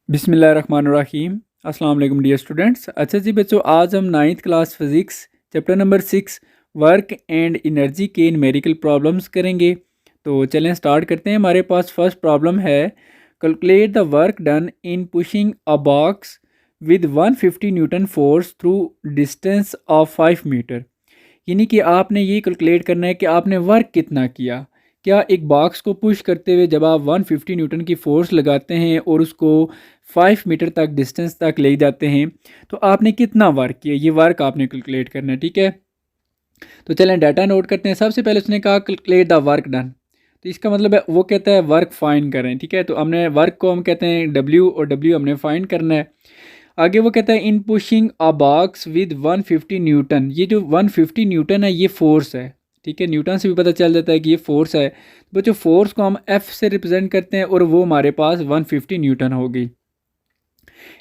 बिस्मिल्लाहिर्रहमानिर्रहीम। अस्सलाम वालेकुम डियर स्टूडेंट्स। अच्छा जी बच्चों, आज हम 9th class physics chapter number 6 work and energy के न्यूमेरिकल प्रॉब्लम्स करेंगे। तो चलें स्टार्ट करते हैं। हमारे पास फर्स्ट प्रॉब्लम है, calculate the work done in pushing a box with 150 newton force through distance of 5 metre. यानी कि आपने ये कैलकुलेट करना है कि आपने वर्क कितना किया। क्या एक बॉक्स को पुश करते हुए जब आप 150 न्यूटन की फ़ोर्स लगाते हैं और उसको 5 मीटर तक डिस्टेंस तक ले जाते हैं, तो आपने कितना वर्क किया, ये वर्क आपने कैलकुलेट करना है। ठीक है, तो चलें डाटा नोट करते हैं। सबसे पहले उसने कहा कैलकुलेट द वर्क डन, तो इसका मतलब है वो कहता है वर्क फाइंड करें। ठीक है, तो हमने वर्क को हम कहते हैं डब्ल्यू, और डब्ल्यू हमने फाइंड करना है। आगे वो कहता है in pushing a box with 150 newton. ये जो 150 न्यूटन है ये फोर्स है। ठीक है, न्यूटन से भी पता चल जाता है कि ये फोर्स है। तो बच्चों फोर्स को हम एफ से रिप्रेजेंट करते हैं और वो हमारे पास 150 न्यूटन होगी।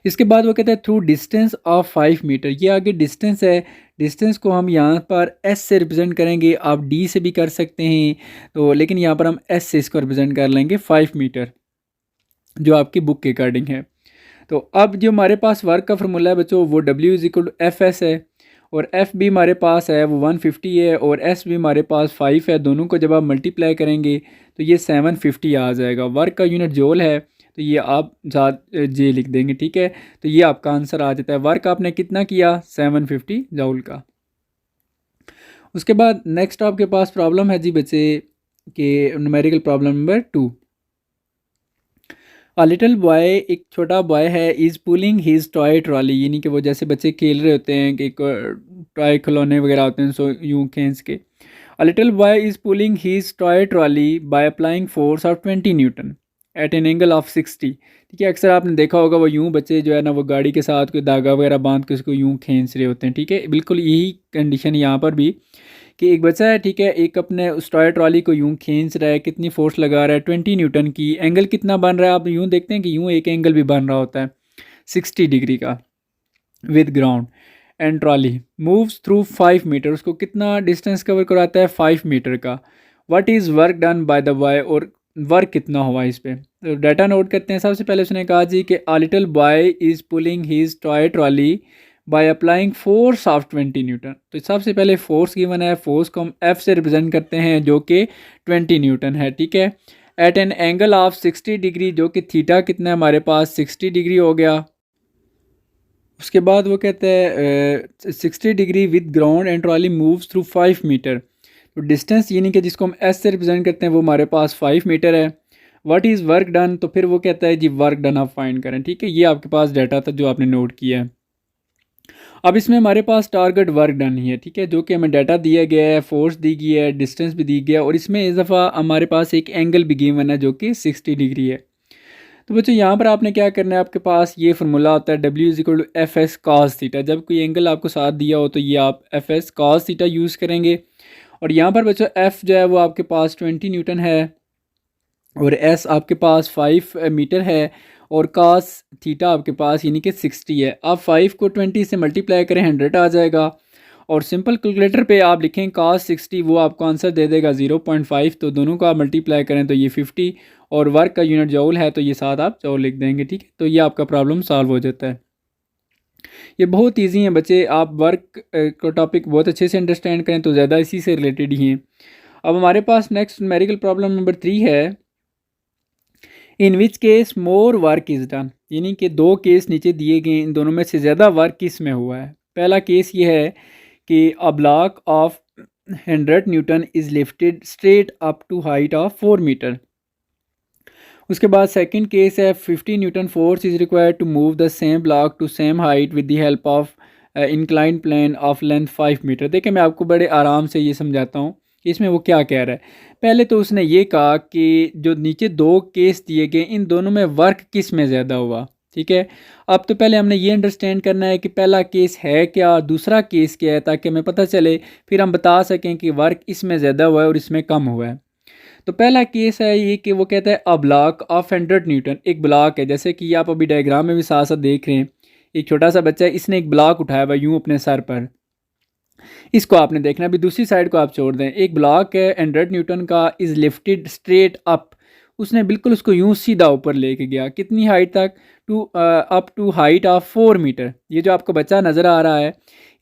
इसके बाद वो कहता है थ्रू डिस्टेंस ऑफ 5 मीटर। ये आगे डिस्टेंस है, डिस्टेंस को हम यहाँ पर एस से रिप्रेजेंट करेंगे। आप डी से भी कर सकते हैं, तो लेकिन यहाँ पर हम एस से इसको रिप्रेजेंट कर लेंगे 5 मीटर, जो आपकी बुक के अकॉर्डिंग है। तो अब जो हमारे पास वर्क का फार्मूला है बच्चों, वो W is equal to F S है, और एफ भी हमारे पास है वो 150 है, और एस भी हमारे पास 5 है। दोनों को जब आप मल्टीप्लाई करेंगे तो ये 750 आ जाएगा। वर्क का यूनिट जूल है, तो ये आप साथ जे लिख देंगे। ठीक है, तो ये आपका आंसर आ जाता है। वर्क आपने कितना किया, 750 जूल का। उसके बाद नेक्स्ट आपके पास प्रॉब्लम है जी बच्चे के न्यूमेरिकल प्रॉब्लम नंबर 2। अ लिटिल बॉय, एक छोटा बॉय है, is pulling his toy trolley. यानी कि वो जैसे बच्चे खेल रहे होते हैं कि टॉय खिलौने वगैरह होते हैं, सो यूं खींच के। A little boy is pulling his toy trolley by applying force of 20 newton at an angle of 60। ठीक है, अक्सर आपने देखा होगा वो यूं बच्चे जो है ना वो गाड़ी के साथ कोई धागा वगैरह बांध के उसको यूं खींच रहे होते हैं। ठीक है, बिल्कुल यही कंडीशन यहाँ पर भी कि एक बच्चा है, ठीक है, एक अपने उस टॉय ट्रॉली को यूं खींच रहा है, कितनी फोर्स लगा रहा है, 20 न्यूटन की। एंगल कितना बन रहा है, आप यूं देखते हैं कि यूं एक एंगल भी बन रहा होता है 60 डिग्री का with ground. And trolley moves through 5 metre, उसको कितना डिस्टेंस कवर कराता है, 5 मीटर का। What is work done by the boy, और वर्क कितना हुआ इस पे। तो डाटा नोट करते हैं। सबसे पहले उसने कहा जी कि अ little boy is pulling his toy trolley by applying force of 20 Newton. तो सबसे पहले फोर्स गिवन है, फोर्स को हम एफ से रिप्रेजेंट करते हैं जो कि 20 न्यूटन है। ठीक है, at an angle of 60 degree, जो कि थीटा कितना है हमारे पास, 60 डिग्री हो गया। उसके बाद वो कहते हैं 60 degree with ground and trolley moves through 5 metre. तो डिस्टेंस यानी कि जिसको हम एस से रिप्रेजेंट करते हैं वो हमारे पास 5 मीटर है। व्हाट इज़ वर्क डन, तो फिर वो कहता है जी वर्क डन आप फाइंड करें। ठीक है, ये आपके पास डाटा था जो आपने नोट किया है। अब इसमें हमारे पास टारगेट वर्क डन ही है। ठीक है, जो कि हमें डाटा दिया गया है, फोर्स दी गई है, डिस्टेंस भी दी गया है, और इसमें इस दफ़ा हमारे पास एक एंगल भी गिवन है जो कि 60 डिग्री है। तो बच्चों यहाँ पर आपने क्या करना है, आपके पास ये फार्मूला होता है W is equal to F S cos theta. जब कोई एंगल आपको साथ दिया हो तो ये आप F S cos theta use करेंगे। और यहाँ पर बच्चों एफ जो है वो आपके पास 20 न्यूटन है, और एस आपके पास 5 मीटर है, और कास थीटा आपके पास यानी कि 60 है। आप 5 को 20 से मल्टीप्लाई करें, 100 आ जाएगा। और सिंपल कैलकुलेटर पे आप लिखें कास 60, वो आपको आंसर दे देगा 0.5। तो दोनों को आप मल्टीप्लाई करें तो ये 50, और वर्क का यूनिट जूल है तो ये साथ आप जूल लिख देंगे। ठीक है, तो ये आपका प्रॉब्लम सॉल्व हो जाता है। ये बहुत ईजी है बच्चे, आप वर्क को टॉपिक बहुत अच्छे से अंडरस्टैंड करें तो ज़्यादा इसी से रिलेटेड ही हैं। अब हमारे पास नेक्स्ट न्यूमेरिकल प्रॉब्लम नंबर 3 है, in which case more work is done. यानी कि दो केस नीचे दिए गए, इन दोनों में से ज़्यादा वर्क किस में हुआ है। पहला केस ये है कि a block of 100 newton is lifted straight up to height of 4 metre. उसके बाद सेकंड केस है 50 newton force is required to move the same block to same height with the help of inclined plane of length 5 metre. देखिए मैं आपको बड़े आराम से ये समझाता हूँ कि इसमें वो क्या कह रहा है। पहले तो उसने ये कहा कि जो नीचे दो केस दिए गए, इन दोनों में वर्क किस में ज़्यादा हुआ। ठीक है, अब तो पहले हमने ये अंडरस्टैंड करना है कि पहला केस है क्या, दूसरा केस क्या है, ताकि हमें पता चले, फिर हम बता सकें कि वर्क इसमें ज़्यादा हुआ है और इसमें कम हुआ है। तो पहला केस है ये कि वो कहता है अ ब्लॉक ऑफ 100 न्यूटन। एक ब्लॉक है, जैसे कि आप अभी डायग्राम में भी साथ साथ देख रहे हैं, एक छोटा सा बच्चा है, इसने एक ब्लॉक उठाया हुआ यूं अपने सर पर। इसको आपने देखना, अभी दूसरी साइड को आप छोड़ दें। एक ब्लॉक है 100 न्यूटन का, इज़ लिफ्टेड स्ट्रेट अप, उसने बिल्कुल उसको यूं सीधा ऊपर लेके गया, कितनी हाइट तक, to up to height of 4 metre. ये जो आपको बच्चा नज़र आ रहा है,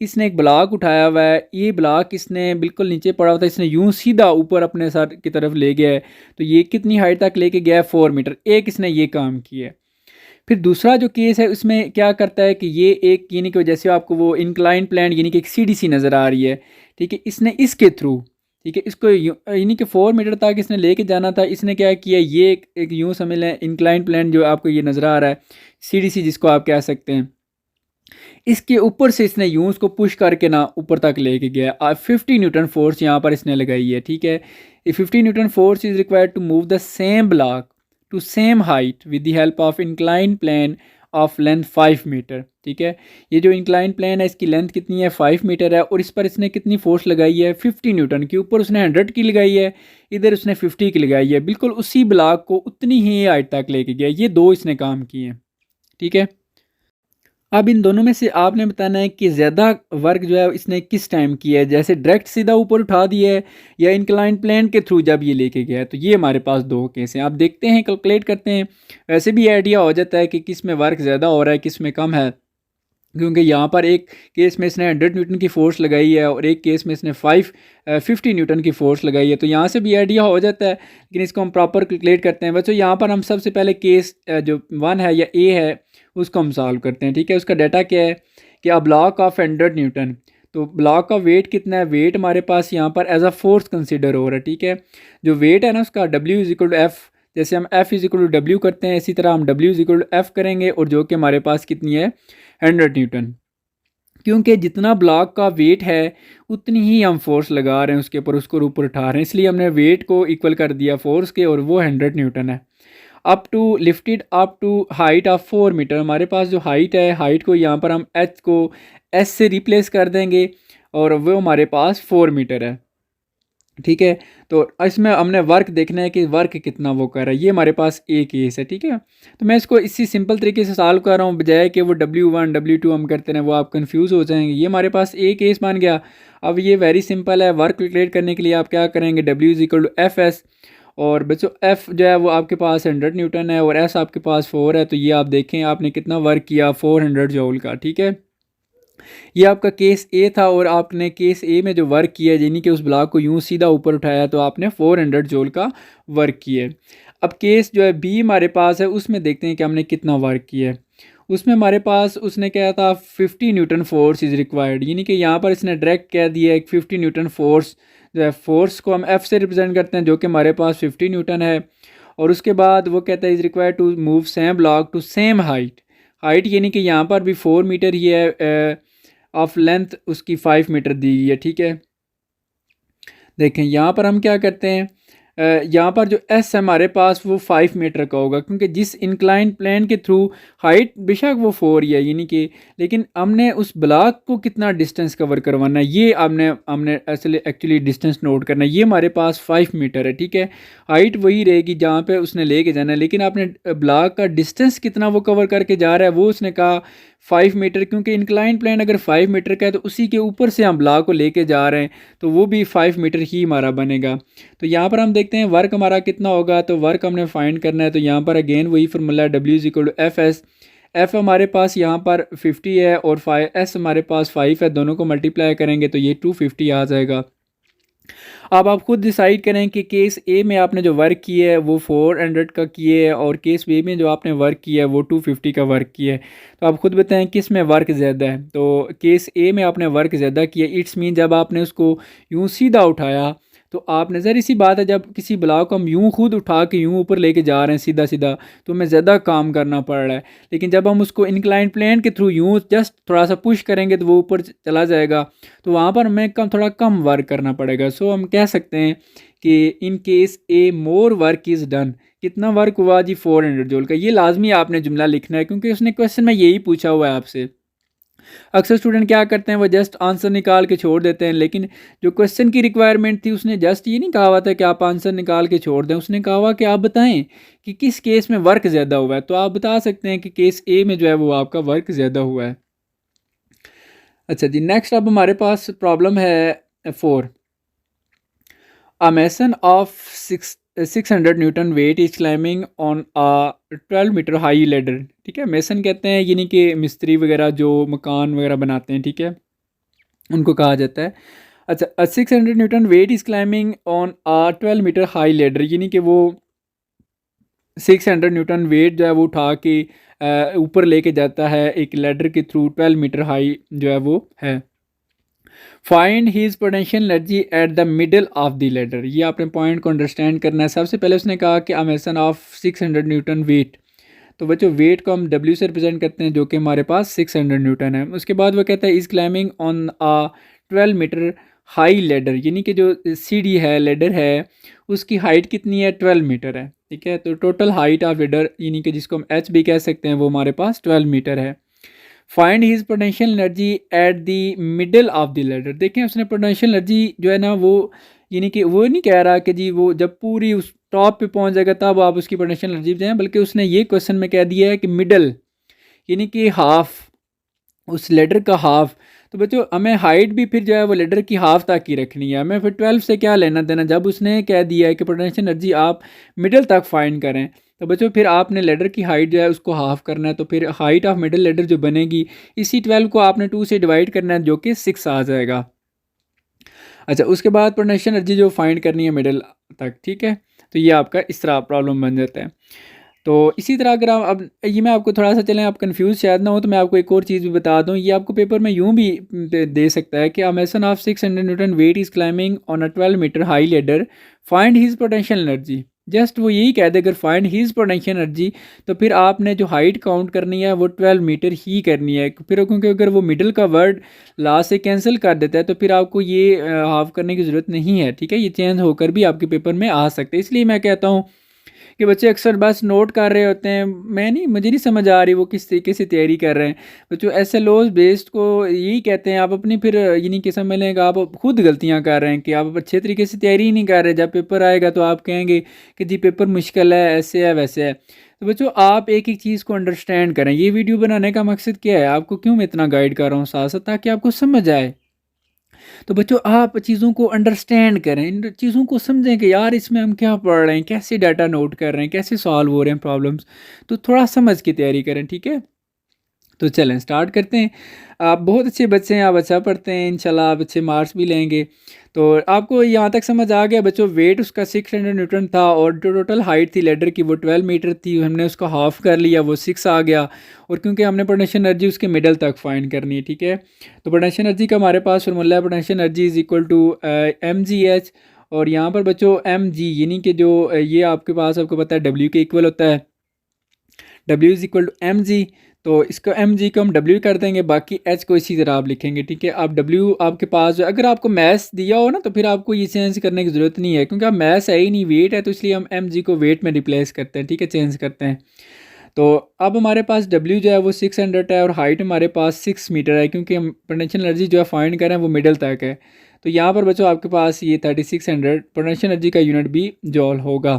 इसने एक ब्लॉक उठाया हुआ है, ये ब्लॉक इसने बिल्कुल नीचे पड़ा हुआ था, इसने यूं सीधा ऊपर अपने सर की तरफ ले गया है। तो ये कितनी हाइट तक लेके गया है, 4 मीटर। एक इसने ये काम किया है। फिर दूसरा जो केस है उसमें क्या करता है कि ये एक यानी कि जैसे आपको वो इंक्लाइन प्लान यानी कि एक सीढ़ी सी नज़र आ रही है, ठीक है, इसने इसके थ्रू, ठीक है, इसको यानी कि 4 मीटर तक इसने लेके जाना था। इसने क्या किया, ये एक यूँ समझ लें इंक्लाइन प्लान जो आपको ये नज़र आ रहा है, सीढ़ी सी जिसको आप कह सकते हैं, इसके ऊपर से इसने यूं उसको पुश करके ना ऊपर तक लेके गया। 50 न्यूटन फोर्स यहाँ पर इसने लगाई है, ठीक है। 50 newton force is required to move the same block to same height with the help of incline plane of length 5 metre, ठीक है। ये जो इंक्लाइन प्लेन है इसकी लेंथ कितनी है, 5 मीटर है, और इस पर इसने कितनी फोर्स लगाई है, 50 न्यूटन की। ऊपर उसने 100 की लगाई है, इधर उसने 50 की लगाई है, बिल्कुल उसी ब्लॉक को उतनी ही हाइट तक लेके गया। ये दो इसने काम किए हैं, ठीक है। अब इन दोनों में से आपने बताना है कि ज़्यादा वर्क जो है इसने किस टाइम किया है, जैसे डायरेक्ट सीधा ऊपर उठा दिया है या इंक्लाइन प्लेन के थ्रू जब ये लेके गया है। तो ये हमारे पास दो केस हैं। आप देखते हैं, कैलकुलेट करते हैं, वैसे भी आइडिया हो जाता है कि किस में वर्क ज़्यादा हो रहा है, किस में कम है, क्योंकि यहाँ पर एक केस में इसने 100 न्यूटन की फ़ोर्स लगाई है और एक केस में इसने 50 न्यूटन की फ़ोर्स लगाई है। तो यहाँ से भी आइडिया हो जाता है, लेकिन इसको हम प्रॉपर कैलकुलेट करते हैं। बच्चों यहाँ पर हम सबसे पहले केस जो 1 है या ए है उसको हम सॉल्व करते हैं, ठीक है। उसका डाटा क्या है कि अ ब्लॉक ऑफ 100 न्यूटन, तो ब्लॉक का वेट कितना है, वेट हमारे पास यहाँ पर एज अ फोर्स कंसिडर हो रहा है, ठीक है। जो वेट है ना उसका W is equal to F, जैसे हम F is equal to W करते हैं, इसी तरह हम W is equal to F करेंगे, और जो कि हमारे पास कितनी है, 100 न्यूटन। क्योंकि जितना ब्लॉक का वेट है उतनी ही हम फोर्स लगा रहे हैं उसके ऊपर, उसको ऊपर उठा रहे हैं, इसलिए हमने वेट को इक्वल कर दिया फोर्स के, और वो 100 न्यूटन है। Up to lifted up to height of 4 metre, हमारे पास जो हाइट है, हाइट को यहाँ पर हम एच को एस से रिप्लेस कर देंगे, और वो हमारे पास 4 मीटर है, ठीक है। तो इसमें हमने वर्क देखना है कि वर्क कितना वो कर रहा है। ये हमारे पास ए केस है, ठीक है। तो मैं इसको इसी सिंपल तरीके से सॉल्व कर रहा हूँ, बजाय कि वो W1 W2 हम करते हैं, वो आप कंफ्यूज हो जाएंगे। ये हमारे पास ए केस बन गया। अब ये वेरी सिंपल है, वर्क कैलकुलेट करने के लिए आप क्या करेंगे, W is equal to F S, और बच्चों एफ जो है वो आपके पास 100 न्यूटन है और एस आपके पास 4 है। तो ये आप देखें आपने कितना वर्क किया, 400 जूल का, ठीक है। ये आपका केस ए था, और आपने केस ए में जो वर्क किया यानी कि उस ब्लॉक को यूं सीधा ऊपर उठाया, तो आपने 400 जूल का वर्क किया। अब केस जो है बी हमारे पास है, उसमें देखते हैं कि हमने कितना वर्क किया है। उसमें हमारे पास उसने क्या था, 50 न्यूटन फोर्स इज़ रिक्वायर्ड, यानी कि यहाँ पर इसने डायरेक्ट कह दिया है 50 न्यूटन फोर्स, जो है फोर्स को हम एफ से रिप्रेजेंट करते हैं, जो कि हमारे पास 50 न्यूटन है। और उसके बाद वो कहता है is required to move same block to same height, height यानी कि यहाँ पर भी 4 मीटर ही है, ऑफ लेंथ उसकी 5 मीटर दी गई है, ठीक है। देखें यहाँ पर हम क्या करते हैं, यहाँ पर जो एस है हमारे पास वो 5 मीटर का होगा, क्योंकि जिस इंक्लाइन प्लेन के थ्रू हाइट बेशक वो 4 ही है यानी कि, लेकिन हमने उस ब्लॉक को कितना डिस्टेंस कवर करवाना है, ये हमने हमने एक्चुअली डिस्टेंस नोट करना है। ये हमारे पास 5 मीटर है, ठीक है। हाइट वही रहेगी जहाँ पे उसने लेके जाना है, लेकिन आपने ब्लॉक का डिस्टेंस कितना वो कवर करके जा रहा है, वो उसने कहा 5 मीटर, क्योंकि इंक्लाइन प्लेन अगर 5 मीटर का है तो उसी के ऊपर से हम ब्लॉक को लेके जा रहे हैं, तो वो भी 5 मीटर ही हमारा बनेगा। तो यहाँ पर हम देखते हैं वर्क हमारा कितना होगा, तो वर्क हमने फाइंड करना है। तो यहाँ पर अगेन वही फार्मूला है, W is equal to F S. F हमारे पास यहाँ पर 50 है और 5 एस हमारे पास 5 है, दोनों को मल्टीप्लाई करेंगे तो ये 250 आ जाएगा। अब आप खुद डिसाइड करें कि केस ए में आपने जो वर्क किया है वो 400 का किए है, और केस बी में जो आपने वर्क किया है वो 250 का वर्क किया है। तो आप खुद बताएं किस में वर्क ज़्यादा है। तो केस ए में आपने वर्क ज़्यादा किया, इट्स मीन जब आपने उसको यूँ सीधा उठाया, तो आप नज़र इसी बात है, जब किसी ब्लॉक को हम यूँ खुद उठा के यूँ ऊपर लेके जा रहे हैं सीधा सीधा, तो हमें ज़्यादा काम करना पड़ रहा है। लेकिन जब हम उसको इंक्लाइन प्लेन के थ्रू यूँ जस्ट थोड़ा सा पुश करेंगे तो वो ऊपर चला जाएगा, तो वहाँ पर हमें थोड़ा कम वर्क करना पड़ेगा। सो हम कह सकते हैं कि in case A more work is done. कितना वर्क हुआ जी, 400 जूल का। ये लाजमी आपने जुमला लिखना है, क्योंकि उसने क्वेश्चन में यही पूछा हुआ है आपसे। अक्सर स्टूडेंट क्या करते हैं, वो जस्ट आंसर निकाल के छोड़ देते हैं, लेकिन जो क्वेश्चन की रिक्वायरमेंट थी उसने जस्ट ये नहीं कहा हुआ था कि आप आंसर निकाल के छोड़ दें, उसने कहा हुआ कि आप बताएं कि किस केस में वर्क ज़्यादा हुआ है। तो आप बता सकते हैं कि केस ए में जो है वो आपका वर्क ज़्यादा हुआ है। अच्छा जी, नेक्स्ट अब हमारे पास प्रॉब्लम है 4। A mason of 600 newton weight is climbing on a 12 metre high ladder. ठीक है, मेसन कहते हैं यानी कि मिस्त्री वगैरह जो मकान वगैरह बनाते हैं, ठीक है, उनको कहा जाता है। अच्छा, 600 newton weight is climbing on a 12 metre high ladder, यानी कि वो 600 न्यूटन वेट जो है वो उठा के ऊपर लेके जाता है एक लेडर के थ्रू, 12 मीटर हाई जो है वो है। Find his potential energy at the middle of the ladder, ये आपने पॉइंट को अंडरस्टैंड करना है। सबसे पहले उसने कहा कि अमेसन ऑफ 600 न्यूटन वेट, तो बच्चों वेट को हम W से रिप्रेजेंट करते हैं जो कि हमारे पास 600 न्यूटन है। उसके बाद वो कहता है is climbing on a 12 metre high ladder, यानी कि जो सीढ़ी है, लेडर है, उसकी हाइट कितनी है, 12 मीटर है। ठीक है, तो टोटल हाइट ऑफ लेडर यानी कि जिसको हम H भी कह सकते हैं, वो हमारे पास 12 मीटर है। Find his potential energy at the middle of the ladder, देखें उसने पोटेंशियल एनर्जी जो है ना वो, यानी कि वो नहीं कह रहा कि जी वो जब पूरी उस टॉप पे पहुंच जाएगा तब आप उसकी पोटेंशियल एनर्जी दें, बल्कि उसने ये क्वेश्चन में कह दिया है कि मिडल, यानी कि हाफ, उस लेडर का हाफ। तो बच्चों हमें हाइट भी फिर जो है वो लेडर की हाफ तक ही रखनी है, हमें फिर 12 से क्या लेना देना, जब उसने कह दिया है कि पोटेंशियल एनर्जी आप मिडल तक फाइंड करें, तो बच्चों फिर आपने लेडर की हाइट जो है उसको हाफ करना है, तो फिर हाइट ऑफ मिडल लेडर जो बनेगी, इसी 12 को आपने 2 से डिवाइड करना है जो कि 6 आ जाएगा। अच्छा, उसके बाद पोटेंशियल एनर्जी जो फाइंड करनी है मिडल तक, ठीक है, तो ये आपका इस तरह प्रॉब्लम बन जाता है। तो इसी तरह अगर आप अब ये मैं आपको थोड़ा सा, चलें आप कंफ्यूज शायद ना हो, तो मैं आपको एक और चीज़ भी बता दूं, ये आपको पेपर में यूं भी दे सकता है कि a mason of 600 newton weight is climbing on a 12 metre high ladder, find his potential energy. Just वो यही कह दे अगर फाइंड हिज पोटेंशियल एनर्जी, तो फिर आपने जो हाइट काउंट करनी है वो 12 मीटर ही करनी है। फिर क्योंकि अगर वो मिडल का वर्ड लास्ट से कैंसिल कर देता है तो फिर आपको ये हाफ करने की ज़रूरत नहीं है। ठीक है, ये चेंज होकर भी आपके पेपर में आ सकते हैं। इसलिए मैं कहता हूँ कि बच्चे अक्सर बस नोट कर रहे होते हैं, मुझे नहीं समझ आ रही वो किस तरीके से तैयारी कर रहे हैं। बच्चों SLOs बेस्ड को यही कहते हैं, आप अपनी फिर यानी कि समझ लें कि आप खुद गलतियां कर रहे हैं कि आप अच्छे तरीके से तैयारी ही नहीं कर रहे। जब पेपर आएगा तो आप कहेंगे कि जी पेपर मुश्किल है, ऐसे है वैसे है। तो बच्चों आप एक एक चीज़ को अंडरस्टैंड करें। ये वीडियो बनाने का मकसद क्या है, आपको क्यों मैं इतना गाइड कर रहा हूँ साथ साथ, ताकि आपको समझ आए। तो बच्चों आप चीज़ों को अंडरस्टैंड करें, इन चीज़ों को समझें कि यार इसमें हम क्या पढ़ रहे हैं, कैसे डाटा नोट कर रहे हैं, कैसे सॉल्व हो रहे हैं प्रॉब्लम्स, तो थोड़ा समझ के तैयारी करें। ठीक है, तो चलें स्टार्ट करते हैं। आप बहुत अच्छे बच्चे हैं, आप अच्छा पढ़ते हैं, इंशाल्लाह आप अच्छे मार्क्स भी लेंगे। तो आपको यहाँ तक समझ आ गया बच्चों, वेट उसका 600 न्यूटन था और जो टोटल हाइट थी लेडर की वो 12 मीटर थी, हमने उसको हाफ कर लिया, वो 6 आ गया। और क्योंकि हमने पोटेंशियल एनर्जी उसके मिडल तक फाइंड करनी है, ठीक है, तो पोटेंशियल एनर्जी का हमारे पास फॉर्मूला है, potential energy is equal to mgh। और यहाँ पर बच्चों mg यानी कि जो ये आपके पास आपको पता है W के इक्वल होता है, W is equal to mg। तो इसको mg को हम W कर देंगे, बाकी h को इसी तरह आप लिखेंगे। ठीक है, आप W आपके पास, अगर आपको मैथ्स दिया हो ना तो फिर आपको ये चेंज करने की ज़रूरत नहीं है, क्योंकि आप मैथ्स है ही नहीं, वेट है, तो इसलिए हम mg को वेट में रिप्लेस करते हैं। ठीक है, चेंज करते हैं। तो अब हमारे पास W जो है वो 600 है और हाइट हमारे पास 6 मीटर है, क्योंकि हम पोटेंशियल एनर्जी जो है फाइंड करें वो मिडल तक है। तो यहाँ पर बच्चों आपके पास ये 3600 पोटेंशियल एनर्जी का यूनिट भी जॉल होगा।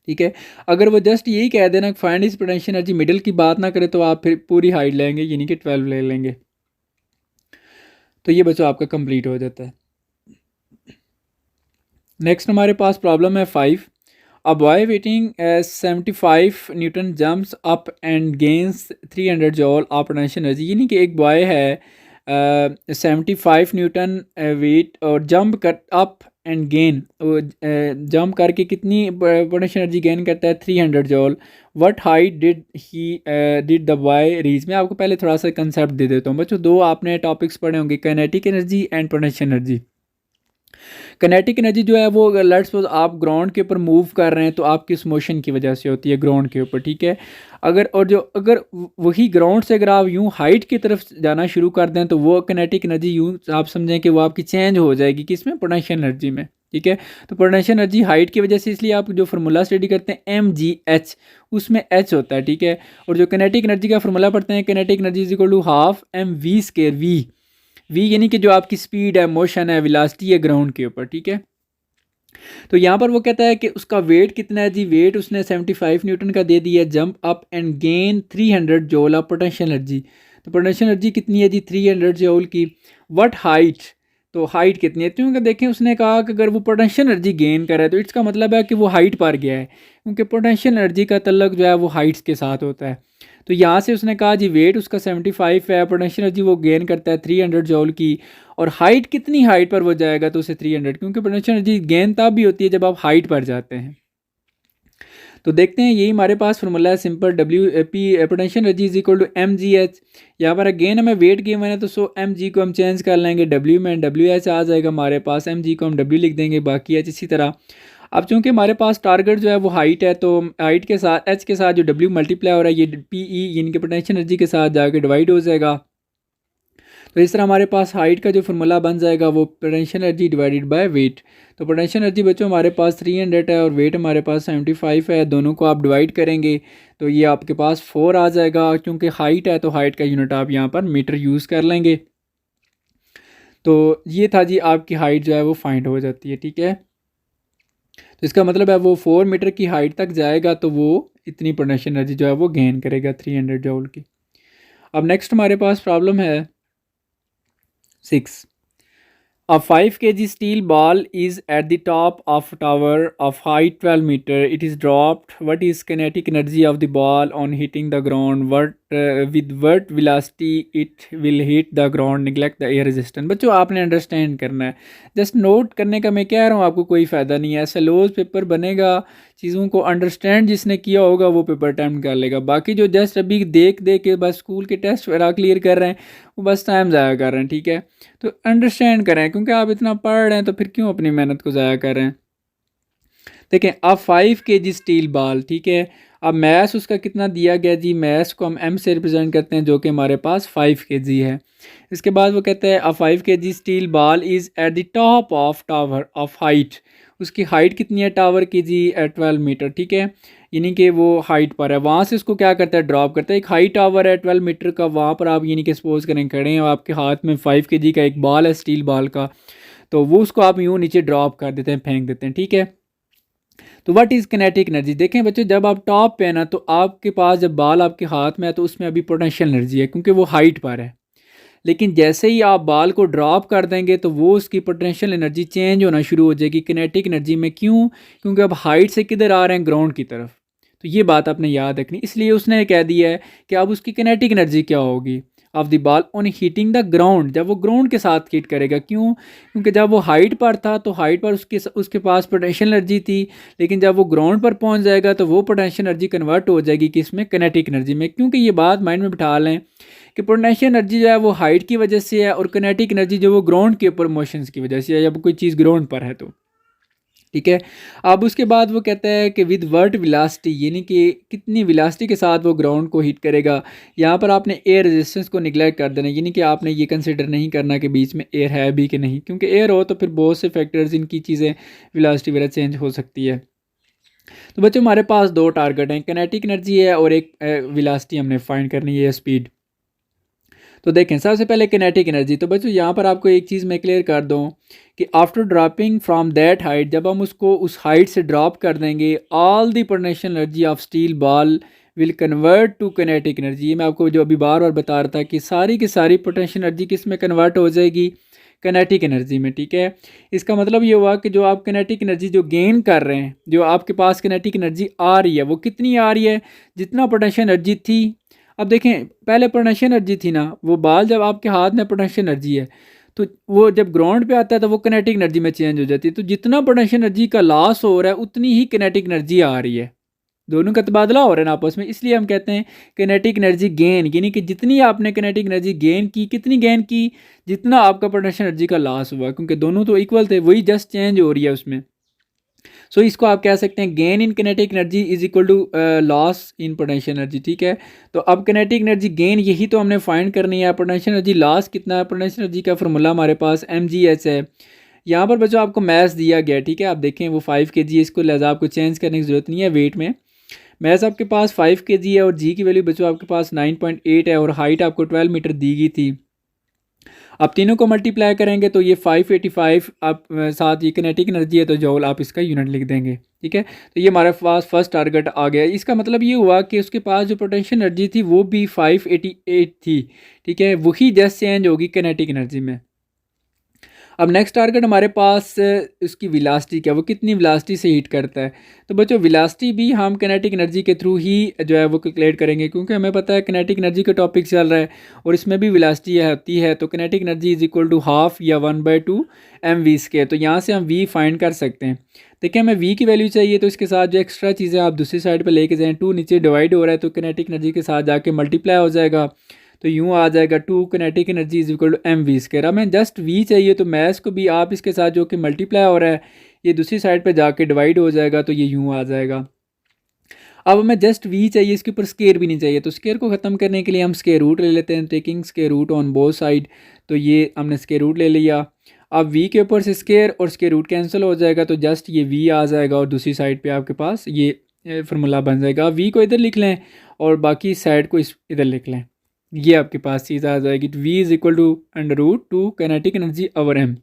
ठीक है, अगर वो जस्ट यही कह देना find is potential energy, middle की बात ना करे, तो आप फिर पूरी हाइट लेंगे यानी कि 12 ले लेंगे। तो ये बच्चों आपका कंप्लीट हो जाता है। नेक्स्ट हमारे पास प्रॉब्लम है 5। A boy weighing 75 newton jumps up and gains 300 joule of potential energy, यानी कि एक बॉय है 75 न्यूटन वेट और जंप कर अप एंड गेन, जंप करके कितनी पोटेंशियल एनर्जी गेन करता है, 300 joule. What height did the boy reach. मैं आपको पहले थोड़ा सा कंसेप्ट दे देता हूँ बच्चों, दो आपने टॉपिक्स पढ़े होंगे, kinetic energy and potential energy. Kinetic energy जो है वो लेट्स सपोज आप ग्राउंड के ऊपर मूव कर रहे हैं तो आपकी इस मोशन की वजह से होती है ग्राउंड के ऊपर। ठीक है, अगर वही ग्राउंड से अगर आप यूं हाइट की तरफ जाना शुरू कर दें तो वो काइनेटिक एनर्जी यूं आप समझें कि वो आपकी चेंज हो जाएगी किसमें, पोटेंशियल एनर्जी में। ठीक है, तो पोटेंशियल एनर्जी हाइट की वजह से, इसलिए आप जो फार्मूला स्टडी करते हैं mgh, उसमें h होता है। ठीक है, और जो काइनेटिक एनर्जी का फार्मूला पढ़ते हैं, kinetic energy is equal to half mv², v यानी कि जो आपकी स्पीड है, मोशन है, वेलोसिटी है ग्राउंड के ऊपर। ठीक है, तो यहाँ पर वो कहता है कि उसका वेट कितना है जी, वेट उसने 75 न्यूटन का दे दिया, jump up and gain 300 joule of potential energy. तो पोटेंशियल एनर्जी कितनी है जी, 300 जॉल की। व्हाट हाइट, तो हाइट कितनी है, क्योंकि देखें उसने कहा कि अगर वो पोटेंशियल एनर्जी गेन कर रहा है तो इसका मतलब है कि वो हाइट पर गया है, क्योंकि पोटेंशियल एनर्जी का तल्लुक जो है वो हाइट्स के साथ होता है। तो यहाँ से उसने कहा जी वेट उसका 75 है, पोटेंशियल एनर्जी वो गेन करता है 300 जॉल की, और हाइट कितनी हाइट पर वो जाएगा तो उसे 300, क्योंकि पोटेंशियल एनर्जी गेन तब भी होती है जब आप हाइट पर जाते हैं। तो देखते हैं यही हमारे पास फॉर्मूला है simple, W P potential energy is equal to M G H. यहाँ पर अगेन हमें वेट गिवन है तो सो एम जी को हम चेंज कर लेंगे डब्ल्यू में, डब्ल्यू एच आ जाएगा हमारे पास, एम जी को हम डब्ल्यू लिख देंगे, बाकी एच इसी तरह। अब चूंकि हमारे पास टारगेट जो है वो हाइट है, तो हाइट के साथ एच के साथ जो डब्ल्यू मल्टीप्लाई हो रहा है ये पी ई यानी कि पोटेंशियल एनर्जी के साथ जाके डिवाइड हो जाएगा। तो इस तरह हमारे पास हाइट का जो फार्मूला बन जाएगा वो potential energy divided by weight. तो पोटेंशियल एनर्जी बच्चों हमारे पास 300 है और वेट हमारे पास 75 है, दोनों को आप डिवाइड करेंगे तो ये आपके पास 4 आ जाएगा। क्योंकि हाइट है तो हाइट का यूनिट आप यहाँ पर मीटर यूज़ कर लेंगे। तो ये था जी आपकी हाइट जो है वो फाइंड हो जाती है, ठीक है। तो इसका मतलब है वो 4 मीटर की हाइट तक जाएगा तो वो इतनी पोटेंशियल एनर्जी जो है वो गेन करेगा 300 जूल की। अब नेक्स्ट हमारे पास प्रॉब्लम है 6। A 5 kg steel ball is at the top of a tower of height 12 meter. It is dropped. What is kinetic energy of the ball on hitting the ground? With what velocity it will hit the ground? Neglect the air resistance. बच्चों आपने understand करना है, just note करने का मैं कह रहा हूँ आपको कोई फ़ायदा नहीं है। ऐसा लोज पेपर बनेगा, चीज़ों को अंडरस्टैंड जिसने किया होगा वो पेपर अटैम्प्ट कर लेगा। बाकी जो जस्ट अभी देख दे के बस स्कूल के टेस्ट वगैरह क्लियर कर रहे हैं वो बस टाइम ज़ाया कर रहे हैं, ठीक है। तो अंडरस्टैंड करें, क्योंकि आप इतना पढ़ रहे हैं तो फिर क्यों अपनी मेहनत को ज़ाया कर रहे हैं। देखें अब 5 kg स्टील बॉल, ठीक है। अब मैस उसका कितना दिया गया जी, मैस को हम एम से रिप्रेजेंट करते हैं जो कि हमारे पास 5 kg है। इसके बाद वो कहते हैं अ 5 kg steel ball is at the top of tower of height. उसकी हाइट कितनी है टावर की जी, एट 12 मीटर, ठीक है। यानी कि वो हाइट पर है, वहाँ से उसको क्या करता है ड्रॉप करता है। एक हाई टावर है 12 मीटर का, वहाँ पर आप यानी कि सपोज करें खड़े हैं, आपके हाथ में 5 kg का एक बॉल है स्टील बॉल का, तो वो उसको आप यूँ नीचे ड्रॉप कर देते हैं, फेंक देते हैं, ठीक है। तो व्हाट इज़ किनेटिक एनर्जी, देखें बच्चों जब आप टॉप पे है ना तो आपके पास जब बॉल आपके हाथ में है तो उसमें अभी पोटेंशियल एनर्जी है क्योंकि वो हाइट पर है। लेकिन जैसे ही आप बॉल को ड्रॉप कर देंगे तो वो उसकी पोटेंशियल एनर्जी चेंज होना शुरू हो जाएगी किनेटिक एनर्जी में। क्यों? क्योंकि अब हाइट से किधर आ रहे हैं, ग्राउंड की तरफ। तो ये बात आपने याद रखनी, इसलिए उसने कह दिया है कि अब उसकी किनेटिक एनर्जी क्या होगी of the ball on heating the ground, जब वो ग्राउंड के साथ हीट करेगा। क्यों? क्योंकि जब वो हाइट पर था तो हाइट पर उसके पास पोटेंशियल एनर्जी थी, लेकिन जब वो ग्राउंड पर पहुंच जाएगा तो वो पोटेंशियल एनर्जी कन्वर्ट हो जाएगी किसमें, किनेटिक एनर्जी में। क्योंकि ये बात माइंड में बिठा लें कि पोटेंशियल एनर्जी जो है वो हाइट की वजह से है और किनेटिक एनर्जी जो वो ग्राउंड के ऊपर मोशंस की वजह से है, जब कोई चीज़ ग्राउंड पर है तो, ठीक है। अब उसके बाद वो कहता है कि विद वर्ट विलासिटी, यानी कि कितनी विलासिटी के साथ वो ग्राउंड को हिट करेगा। यहाँ पर आपने एयर रेजिस्टेंस को निगलेक्ट कर देना, यानी कि आपने ये कंसिडर नहीं करना कि बीच में एयर है भी कि नहीं, क्योंकि एयर हो तो फिर बहुत से फैक्टर्स इनकी चीज़ें विलासिटी वगैरह चेंज हो सकती है। तो बच्चों हमारे पास दो टारगेट हैं, किनेटिक एनर्जी है और एक विलासिटी हमने फाइंड करनी है, स्पीड। तो देखें सबसे पहले किनेटिक एनर्जी। तो बच्चों यहाँ पर आपको एक चीज़ मैं क्लियर कर दूँ कि after dropping from that height, जब हम उसको उस हाइट से ड्रॉप कर देंगे, all the potential energy of steel ball will convert to kinetic energy. ये मैं आपको जो अभी बार बार बता रहा था कि सारी की सारी पोटेंशियल एनर्जी किस में कन्वर्ट हो जाएगी, किनेटिक एनर्जी में, ठीक है। इसका मतलब ये हुआ कि जो आप किनेटिक एनर्जी जो गेन कर रहे हैं, जो आपके पास किनेटिक एनर्जी आ रही है वो कितनी आ रही है, जितना पोटेंशियल एनर्जी थी। अब देखें पहले पोटेंशियल एनर्जी थी ना, वो बॉल जब आपके हाथ में पोटेंशियल एनर्जी है तो वो जब ग्राउंड पे आता है तो वो किनेटिक एनर्जी में चेंज हो जाती है। तो जितना पोटेंशियल एनर्जी का लॉस हो रहा है उतनी ही किनेटिक एनर्जी आ रही है, दोनों का तबादला हो रहा है ना आपस में। इसलिए हम कहते हैं किनेटिक एनर्जी गेन, यानी कि जितनी आपने किनेटिक एनर्जी गेन की, कितनी गेन की, जितना आपका पोटेंशियल एनर्जी का लॉस हुआ, क्योंकि दोनों तो इक्वल थे, वही जस्ट चेंज हो रही है उसमें। सो इसको आप कह सकते हैं gain in kinetic energy is equal to loss in potential energy, ठीक है। तो अब किनेटिक एनर्जी गेन यही तो हमने फाइंड करनी है। पोटेंशियल एनर्जी लॉस कितना है, पोटेंशियल एनर्जी का फॉर्मूला हमारे पास mgh है। यहाँ पर बच्चों आपको मैथ्स दिया गया, ठीक है। आप देखें वो 5 kg है, इसको लिहाजा आपको चेंज करने की ज़रूरत नहीं है वेट में। मैथ्स आपके पास 5 kg है और जी की वैल्यू बच्चों आपके पास 9.8 है और हाइट आपको 12 मीटर दी गई थी। आप तीनों को मल्टीप्लाई करेंगे तो ये 585 आप साथ ये किनेटिक एनर्जी है तो जॉल आप इसका यूनिट लिख देंगे, ठीक है। तो ये हमारे पास फर्स्ट टारगेट आ गया। इसका मतलब ये हुआ कि उसके पास जो पोटेंशियल एनर्जी थी वो भी 588 थी, ठीक है, वही जस्ट चेंज होगी किनेटिक एनर्जी में। अब नेक्स्ट टारगेट हमारे पास उसकी वेलोसिटी क्या, वो कितनी वेलोसिटी से हीट करता है। तो बच्चों वेलोसिटी भी हम काइनेटिक एनर्जी के थ्रू ही जो है वो कैलकुलेट करेंगे, क्योंकि हमें पता है काइनेटिक एनर्जी का टॉपिक चल रहा है और इसमें भी वेलोसिटी होती है। तो kinetic energy is equal to half या 1/2 mv²। तो यहाँ से हम वी फाइंड कर सकते हैं। देखिए हमें वी की वैल्यू चाहिए, तो इसके साथ जो एक्स्ट्रा चीज़ें आप दूसरी साइड पर लेके जाएँ, 2 नीचे डिवाइड हो रहा है तो काइनेटिक एनर्जी के साथ जाके मल्टीप्लाई हो जाएगा। तो यूँ आ जाएगा 2 kinetic energy is equal to mv²। हमें जस्ट वी चाहिए, तो मैथ्स को भी आप इसके साथ जो कि मल्टीप्लाई हो रहा है ये दूसरी साइड पे जाके डिवाइड हो जाएगा, तो ये यूँ आ जाएगा। अब हमें जस्ट वी चाहिए, इसके ऊपर स्केयर भी नहीं चाहिए। तो स्केयर को ख़त्म करने के लिए हम स्केयर रूट ले लेते हैं, taking square root on both side. तो ये हमने स्केयर रूट ले लिया। अब वी के ऊपर से स्केयर और स्केयर रूट कैंसिल हो जाएगा, तो जस्ट ये वी आ जाएगा और दूसरी साइड पे आपके पास ये फार्मूला बन जाएगा। वी को इधर लिख लें और बाकी साइड को इधर लिख लें, ये आपके पास चीज़ आ जाएगी। तो V is equal to √2 kinetic energy over M.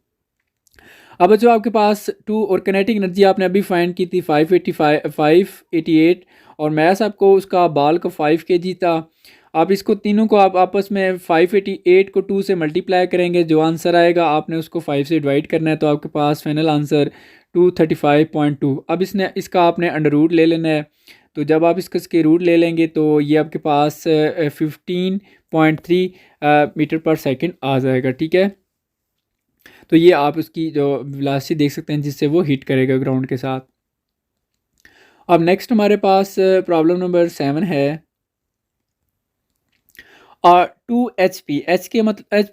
अब जो आपके पास 2 और काइनेटिक एनर्जी आपने अभी फाइंड की थी 588 और मैथ्स आपको उसका बाल का 5 kg था। आप इसको तीनों को आप आपस में 588 को 2 से मल्टीप्लाई करेंगे, जो आंसर आएगा आपने उसको 5 से डिवाइड करना है, तो आपके पास फाइनल आंसर 235.2। अब इसका आपने अंडर रूट ले लेना है। तो जब आप इसके रूट ले लेंगे तो ये आपके पास 15.3 मीटर पर सेकंड आ जाएगा। ठीक है, तो ये आप उसकी जो वेलोसिटी देख सकते हैं जिससे वो हिट करेगा ग्राउंड के साथ। अब नेक्स्ट हमारे पास प्रॉब्लम नंबर 7 है। 2 HP। एच